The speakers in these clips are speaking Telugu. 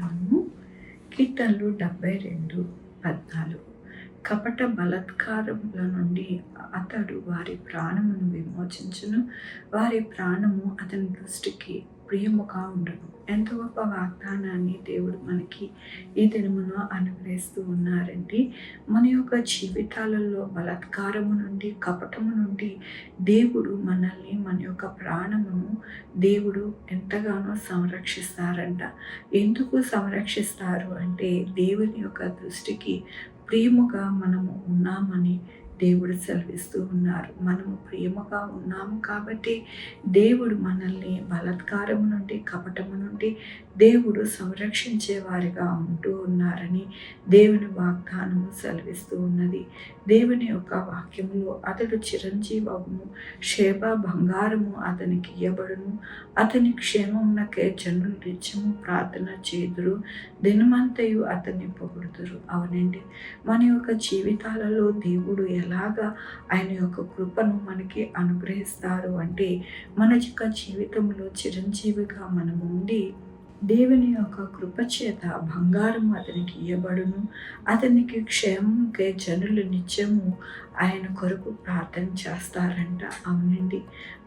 గ్రంథము కీర్తనలు 72:14. కపట బలాత్కారముల నుండి అతడు వారి ప్రాణమును విమోచించును, వారి ప్రాణము అతని దృష్టికి ప్రియముగా ఉండును. ఎంత గొప్ప వాగ్దానాన్ని దేవుడు మనకి ఈ దినమున అనుగ్రహిస్తూ ఉన్నారండి. మన యొక్క జీవితాలలో బలాత్కారము నుండి, కపటము నుండి దేవుడు మనల్ని, మన యొక్క ప్రాణమును దేవుడు ఎంతగానో సంరక్షిస్తారంట. ఎందుకు సంరక్షిస్తారు అంటే దేవుని యొక్క దృష్టికి ప్రియముగా మనము ఉన్నామని దేవుడు సెలవిస్తూ ఉన్నారు. మనము ప్రియముగా ఉన్నాము కాబట్టి దేవుడు మనల్ని బలాత్కారము నుండి, కపటము నుండి దేవుడు సంరక్షించే వారిగా ఉంటూ ఉన్నారని దేవుని వాగ్దానము సెలవిస్తూ ఉన్నది. దేవుని యొక్క వాక్యములో అతడు చిరంజీవము, శేబ బంగారము అతనికి ఇయ్యబడును, అతని క్షేమమునకే జనులు నిత్యము ప్రార్థన చేదురు, దినమంతయు అతన్ని పొగుడుదురు. అవునండి, మన యొక్క జీవితాలలో దేవుడు ఎలాగా ఆయన యొక్క కృపను మనకి అనుగ్రహిస్తారు అంటే, మన యొక్క జీవితంలో చిరంజీవిగా మనము ఉండి దేవుని యొక్క కృప చేత బంగారము అతనికి ఇయ్యబడును, అతనికి క్షేమంకే జనులు నిత్యము ఆయన కొరకు ప్రార్థన చేస్తారంట. అవునండి,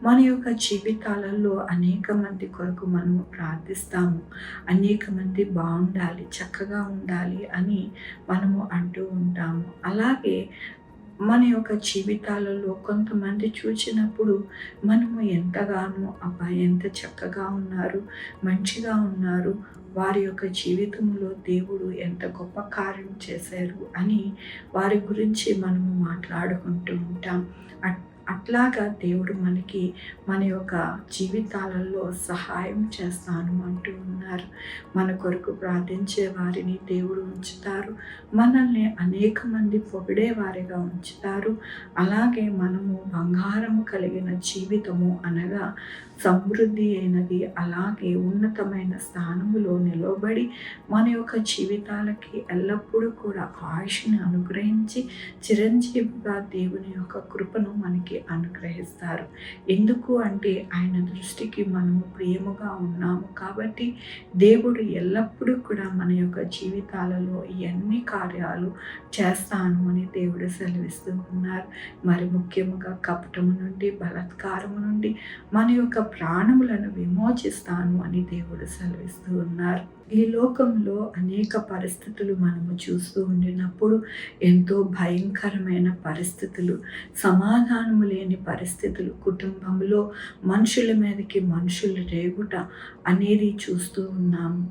మన యొక్క జీవితాలలో అనేక మంది కొరకు మనము ప్రార్థిస్తాము. అనేక మంది బాగుండాలి, చక్కగా ఉండాలి అని మనము అంటూ ఉంటాము. అలాగే మన యొక్క జీవితాలలో కొంతమంది చూచినప్పుడు మనము ఎంతగానో అబ్బా ఎంత చక్కగా ఉన్నారు, మంచిగా ఉన్నారు, వారి యొక్క జీవితంలో దేవుడు ఎంత గొప్ప కార్యం చేశారు అని వారి గురించి మనము మాట్లాడుకుంటూ ఉంటాం. అట్లాగా దేవుడు మనకి మన యొక్క జీవితాలలో సహాయం చేస్తాను అంటూ ఉన్నారు. మన కొరకు ప్రార్థించే వారిని దేవుడు ఉంచుతారు, మనల్ని అనేక మంది పొగిడే వారిగా ఉంచుతారు. అలాగే మనము బంగారము కలిగిన జీవితము అనగా సమృద్ధి అయినది, అలాగే ఉన్నతమైన స్థానములో నిలవబడి మన యొక్క జీవితాలకి ఎల్లప్పుడూ కూడా ఆయుష్ని అనుగ్రహించి చిరంజీవిగా దేవుని యొక్క కృపను మనకి అనుగ్రహిస్తారు. ఎందుకు అంటే ఆయన దృష్టికి మనము ప్రియముగా ఉన్నాము కాబట్టి దేవుడు ఎల్లప్పుడూ కూడా మన యొక్క జీవితాలలో ఇవన్నీ కార్యాలు చేస్తాను అని దేవుడు సెలవిస్తూ ఉన్నారు. మరి ముఖ్యముగా కపటము నుండి, బలాత్కారము నుండి మన యొక్క ప్రాణములను విమోచిస్తాను అని దేవుడు సెలవిస్తూ ఉన్నారు. ఈ లోకంలో అనేక పరిస్థితులు మనము చూస్తూ ఉండినప్పుడు ఎంతో భయంకరమైన పరిస్థితులు, సమాధానము లేని పరిస్థితులు, కుటుంబంలో మనుషుల మీదకి మనుషులు రేగుట అనేది చూస్తూ ఉన్నాము.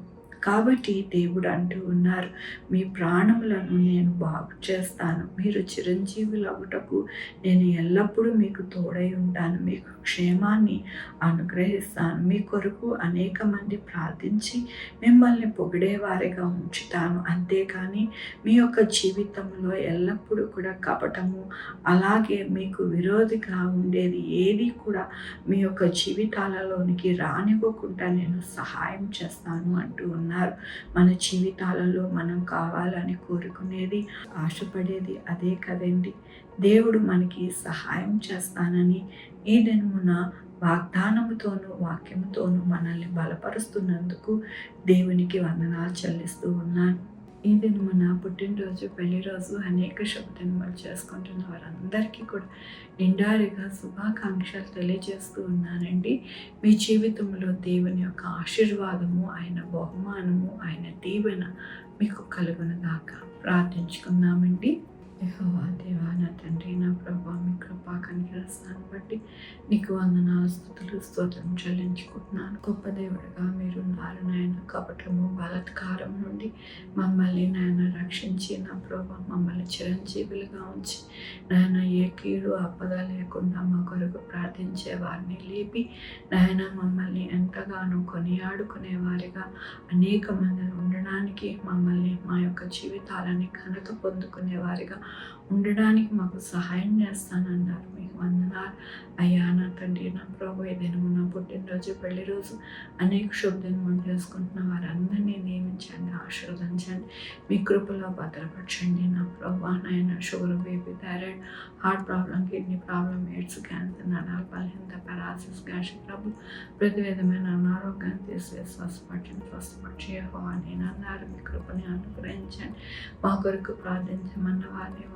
కాబట్టి దేవుడు అంటూ ఉన్నారు, మీ ప్రాణములను నేను బాగు చేస్తాను, మీరు చిరంజీవులు అవ్వటకు నేను ఎల్లప్పుడూ మీకు తోడై ఉంటాను, మీకు క్షేమాన్ని అనుగ్రహిస్తాను, మీ కొరకు అనేక మంది ప్రార్థించి మిమ్మల్ని పొగిడేవారిగా ఉంచుతాను. అంతేకాని మీ యొక్క జీవితంలో ఎల్లప్పుడూ కూడా కపటము, అలాగే మీకు విరోధిగా ఉండేది ఏది కూడా మీ యొక్క జీవితాలలోనికి రానివ్వకుండా నేను సహాయం చేస్తాను అంటూ ఉన్నారు. మన జీవితాలలో మనం కావాలని కోరుకునేది, ఆశపడేది అదే కదండి. దేవుడు మనకి సహాయం చేస్తానని ఈ దినమున వాగ్దానముతోనూ వాక్యముతోనూ మనల్ని బలపరుస్తున్నందుకు దేవునికి వందనాలు చెల్లిస్తూ ఉన్నాను. ఈ దినమున పుట్టినరోజు, పెళ్లిరోజు, అనేక శుభదినములు చేసుకుంటున్న వారందరికీ కూడా నిండారిగా శుభాకాంక్షలు తెలియజేస్తూ ఉన్నానండి. మీ జీవితంలో దేవుని యొక్క ఆశీర్వాదము, ఆయన బహుమానము, ఆయన దీవెన మీకు కలుగునుగాక. ప్రార్థించుకుందామండి. యెహోవా దేవా, నా తండ్రి, నా ప్రభా, మీ కృపా కనికరిస్తాను బట్టి నీకు వందనాలు, స్తుతులు, స్తోత్రం చెల్లించుకుంటున్నాను. గొప్ప దేవుడిగా మీరు ఉన్నారు నాయన. కపటము, బలాత్కారం నుండి మమ్మల్ని నాయన రక్షించి, నా ప్రభా మమ్మల్ని చిరంజీవులుగా ఉంచి నాయన ఏ కీడు ఆపద లేకుండా మా కొరకు ప్రార్థించే వారిని లేపి నాయన మమ్మల్ని ఎంతగానో కొనియాడుకునే వారిగా అనేక మంది ఉండడానికి, మమ్మల్ని మా యొక్క జీవితాలని ఘనత పొందుకునే వారిగా ఉండడానికి మాకు సహాయం చేస్తానన్నారు. మీకు వందనాలు అయ్యా నా తండ్రి. నా ప్రభు ఈ దినము నా పుట్టినరోజు, పెళ్లి రోజు, అనేక శుభదినములు చేసుకుంటున్న వారందరినీ నియమించండి, ఆశీర్వదించండి, మీ కృపలో భద్రపరచండి. నా ప్రభు నాయన sugar, BP, thyroid, heart problem, kidney problem, AIDS, cancer, నరాల బలహీనత, పారాలసిస్, గ్యాస్ట్రిక్ ట్రబుల్, ప్రతి విధమైన అనారోగ్యాన్ని తీసివేసి స్వస్థపరిచి యెహోవా నేను అన్నారు. మీ కృపని అనుగ్రహించండి. మా కొరకు ప్రార్థించమన్న వారిని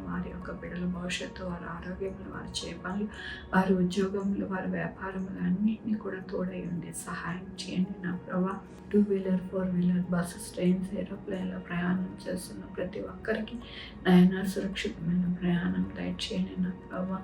వారి యొక్క బిడ్డల భవిష్యత్తు, వారి ఆరోగ్యములు, వారి చేపలు, వారి ఉద్యోగములు, వారి వ్యాపారములు అన్నింటినీ కూడా తోడై ఉండి సహాయం చేయండి. నా ప్రభా 2 వీలర్ 4 వీలర్ బస్సెస్, ట్రైన్స్, ఏరోప్లేన్లో ప్రయాణం చేస్తున్న ప్రతి ఒక్కరికి నాయన సురక్షితమైన ప్రయాణం దయచేయండి. నా ప్రభా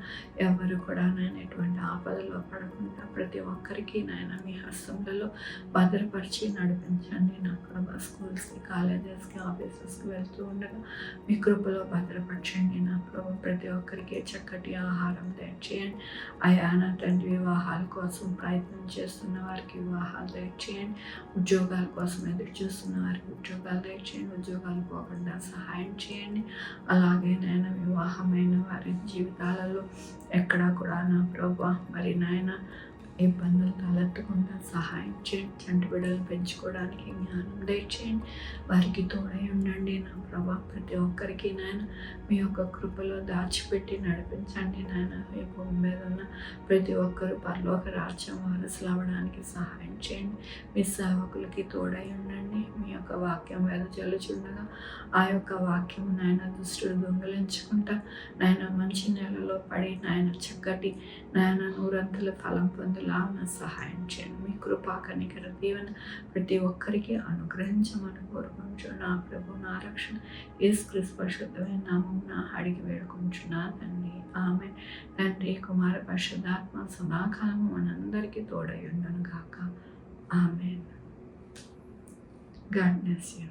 ఎవరు కూడా నాయన ఎటువంటి ఆపదలో పడకుండా ప్రతి ఒక్కరికి నాయన మీ హస్తములలో భద్రపరిచి నడిపించండి. నా ప్రభా స్కూల్స్కి, కాలేజెస్కి, ఆఫీసెస్కి వెళ్తూ ఉండగా మీ కృపలో భద్రపరచండి. నా ప్రభా ప్రతి ఒక్కరికి చక్కటి ఆహారం దయచేయండి. అయా నా తండ్రి వివాహాల కోసం ప్రయత్నం చేస్తున్న వారికి వివాహాలు దయచేయండి. ఉద్యోగాల కోసం ఎదురు చూస్తున్న వారికి ఉద్యోగాలు దయచేయండి. ఉద్యోగాలు పోకుండా సహాయం చేయండి. అలాగే నాయన వివాహమైన వారి జీవితాలలో ఎక్కడా కూడా నా ప్రభా మరి నాయన ఇబ్బందులు తలెత్తకుండా సహాయం చేయండి. చంటి బిడ్డలు పెంచుకోవడానికి జ్ఞానం దయచేయండి. వారికి తోడై ఉండండి. నా ప్రభా ప్రతి ఒక్కరికి నాయన మీ యొక్క కృపలో దాచిపెట్టి నడిపించండి. నాయన ఈ భూమి మీద ఉన్న ప్రతి ఒక్కరు పరలోక రాజ్యం వారసులు అవ్వడానికి సహాయం చేయండి. మీ సేవకులకి తోడై ఉండండి. మీ యొక్క వాక్యం వెదజల్లుచుండగా ఆ యొక్క వాక్యం నాయన దుష్టుడు దొంగిలించుకుంటా నాయన మంచి నేలలో పడి నాయన చక్కటి నాయన నూరంతుల ఫలం పొందులాగా సహాయం చేయండి. మీ కృపా కనికర దీవెన ప్రతి ఒక్కరికి అనుగ్రహించమని కోరుకుంటూ నా ప్రభు నా రక్షణ యేసుక్రీస్తు పరిశుద్ధమైన నామమున అడిగి వేడుకుంటున్నా తండ్రి. ఆమేన్. తండ్రి, కుమార, పరిశుద్ధాత్మ సదాకాలము మనందరికీ తోడై ఉండును గాక. ఆమేన్. God bless you.